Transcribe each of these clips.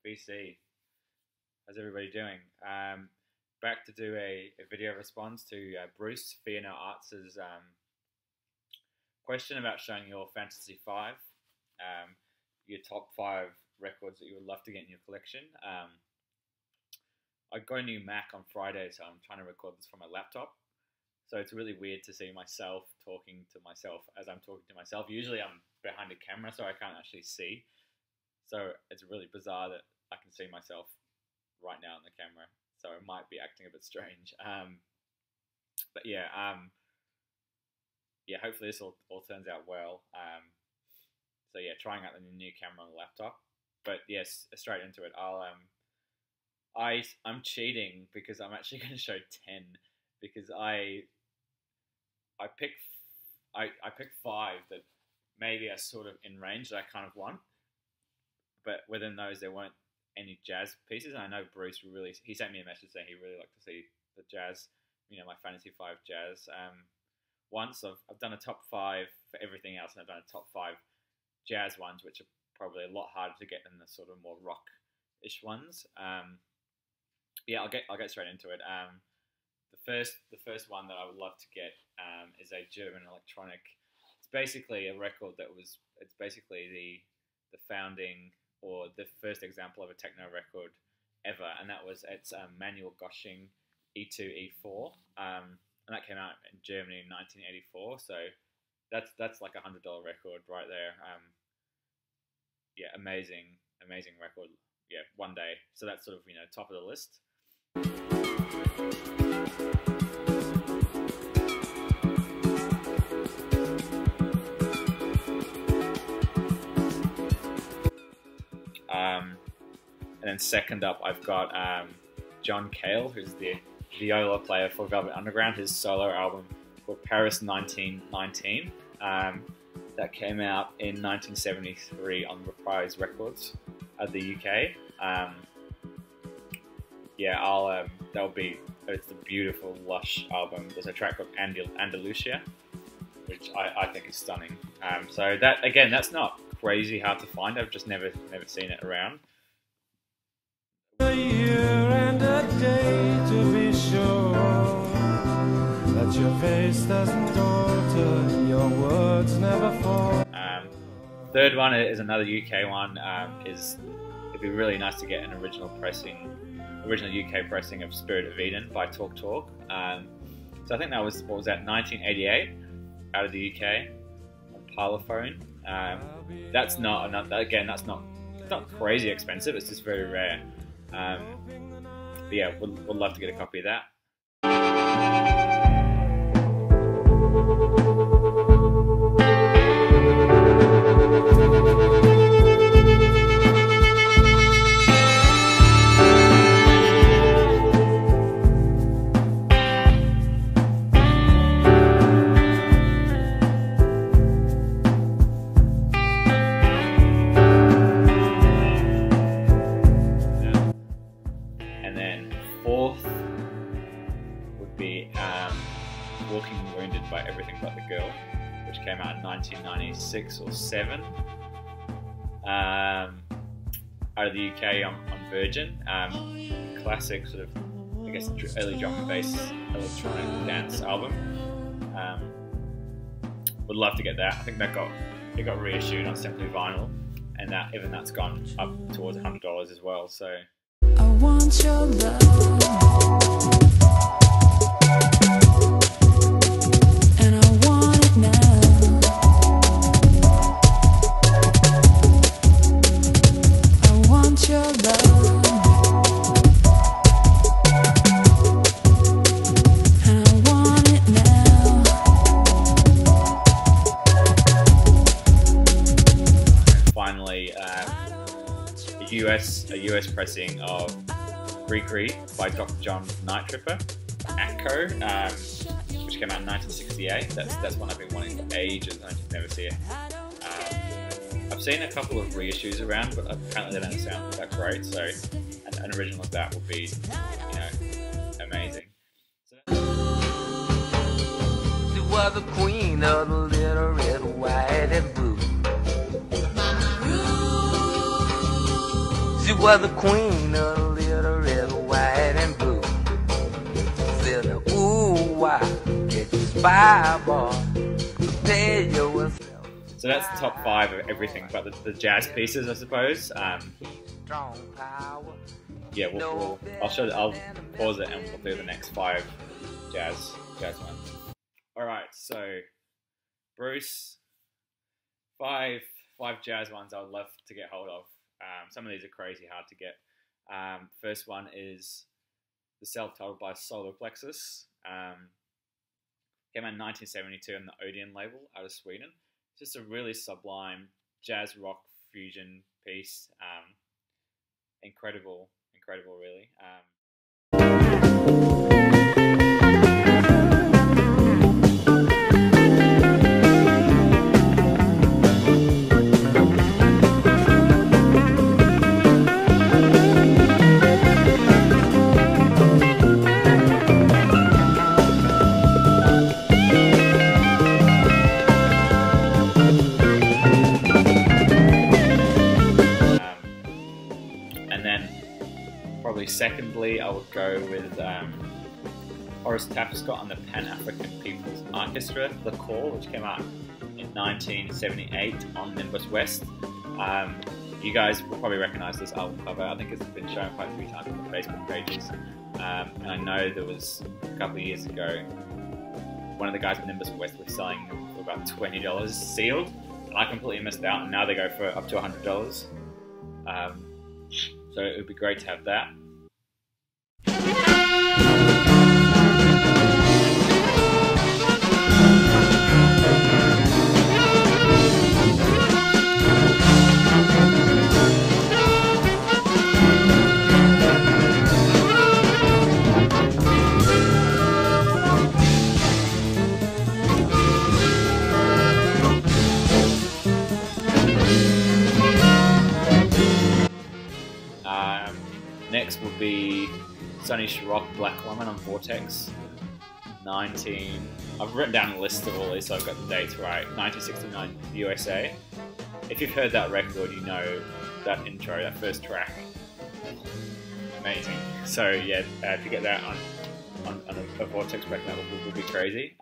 BC. How's everybody doing? Back to do a video response to Bruce Fear No Arts' question about showing your Fantasy 5, your top 5 records that you would love to get in your collection. I got a new Mac on Friday, so I'm trying to record this from my laptop. So it's really weird to see myself talking to myself as I'm talking to myself. Usually I'm behind a camera, so I can't actually see. So it's really bizarre that I can see myself right now on the camera. So it might be acting a bit strange. But yeah, hopefully this all turns out well. So yeah, trying out the new camera on the laptop. But yes, straight into it. I'm cheating because I'm actually going to show 10 because I picked 5 that maybe are sort of in range that I kind of want, but within those there weren't any jazz pieces. And I know Bruce he sent me a message saying he really liked to see the jazz, my Fantasy 5 jazz. Once I've done a top 5 for everything else, and I've done a top 5 jazz ones, which are probably a lot harder to get than the sort of more rock-ish ones. Yeah, I'll get straight into it. The first one that I would love to get is a German electronic. It's basically a record it's basically the founding or the first example of a techno record ever, and it's Manuel Gosching E2 E4, and that came out in Germany in 1984. So that's like $100 record right there. Yeah, amazing record. Yeah, one day. So that's sort of top of the list. And then second up, I've got John Cale, who's the viola player for Velvet Underground, his solo album called Paris 1919. That came out in 1973 on Reprise Records at the UK. Yeah, it's a beautiful, lush album. There's a track called Andalusia, which I think is stunning. So that's not crazy hard to find. I've just never seen it around. A year and a day to be sure that your face doesn't alter, your words never fall. Third one is another UK one. It'd be really nice to get an original UK pressing of Spirit of Eden by Talk Talk. So I think that was 1988 out of the UK on Parlophone. That's not crazy expensive. It's just very rare. But yeah, would love to get a copy of that. Fourth would be Walking Wounded by Everything But the Girl, which came out in 1996 or 7. Out of the UK on Virgin. Classic sort of, I guess, early drum and bass electronic dance album. Would love to get that. I think it got reissued on Simply Vinyl, and that's gone up towards $100 as well. So. I want your love, and I want it now. I want your love, and I want it now. Finally, a US pressing of Grigri by Dr. John Night Tripper, Atco, which came out in 1968. That's one I've been wanting for ages, and I just never see it. I've seen a couple of reissues around, but apparently they don't sound that great. So an original of that would be, amazing. She was the queen of the little red, white, and blue. She was the queen of the little red, white, and blue. Said, ooh, why get you spy, boy? Tell you what's So that's the top 5 of everything, but the jazz pieces, I suppose. strong power. Yeah, I'll pause it and we'll do the next 5 jazz ones. All right, so Bruce, 5 jazz ones I would love to get hold of. Some of these are crazy hard to get. First one is the self-titled by Solar Plexus. Came out in 1972 on the Odeon label out of Sweden. It's just a really sublime jazz rock fusion piece. Incredible, really. Secondly, I would go with Horace Tapscott and the Pan-African People's Orchestra, The Call, which came out in 1978 on Nimbus West. You guys will probably recognise this album cover. I think it's been shown quite a few times on the Facebook pages. And I know there was a couple of years ago, one of the guys at Nimbus West was selling them for about $20 sealed, and I completely missed out, and now they go for up to $100. So it would be great to have that. Next will be Sonny Sharrock, Black Lemon on Vortex. I've written down a list of all these so I've got the dates right. 1969 USA. If you've heard that record, you know that intro, that first track. Amazing. So yeah, to get that on a Vortex record, that would be crazy.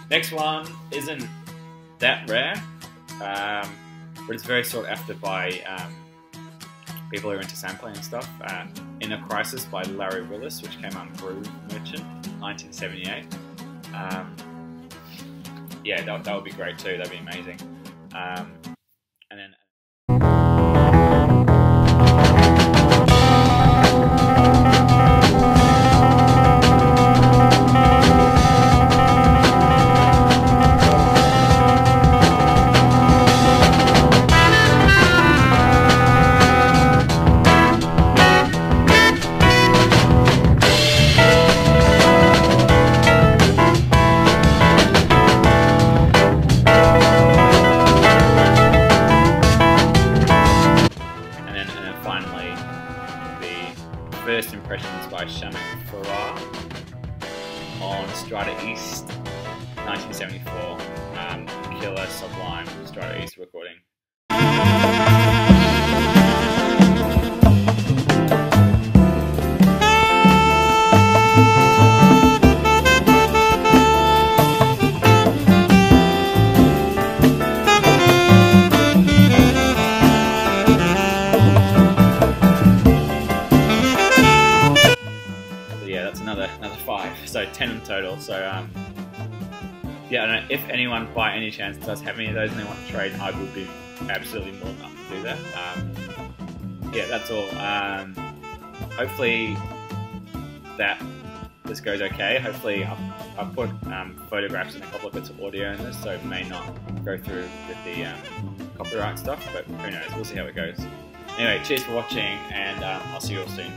Next one isn't that rare, but it's very sought after by people who are into sampling and stuff. In a Crisis by Larry Willis, which came out in Groove Merchant, 1978. Yeah, that would be great too. That'd be amazing. And then. First Impressions by Shamak Farrar on Strata East, 1974. Killer, sublime Strata East recording. Another 5, so 10 in total. So yeah, I don't know, if anyone by any chance does have any of those and they want to trade, I would be absolutely more than up to do that. Yeah, that's all. Hopefully this goes okay. Hopefully I've put photographs and a couple of bits of audio in this, so it may not go through with the copyright stuff, but who knows, we'll see how it goes. Anyway, cheers for watching, and I'll see you all soon.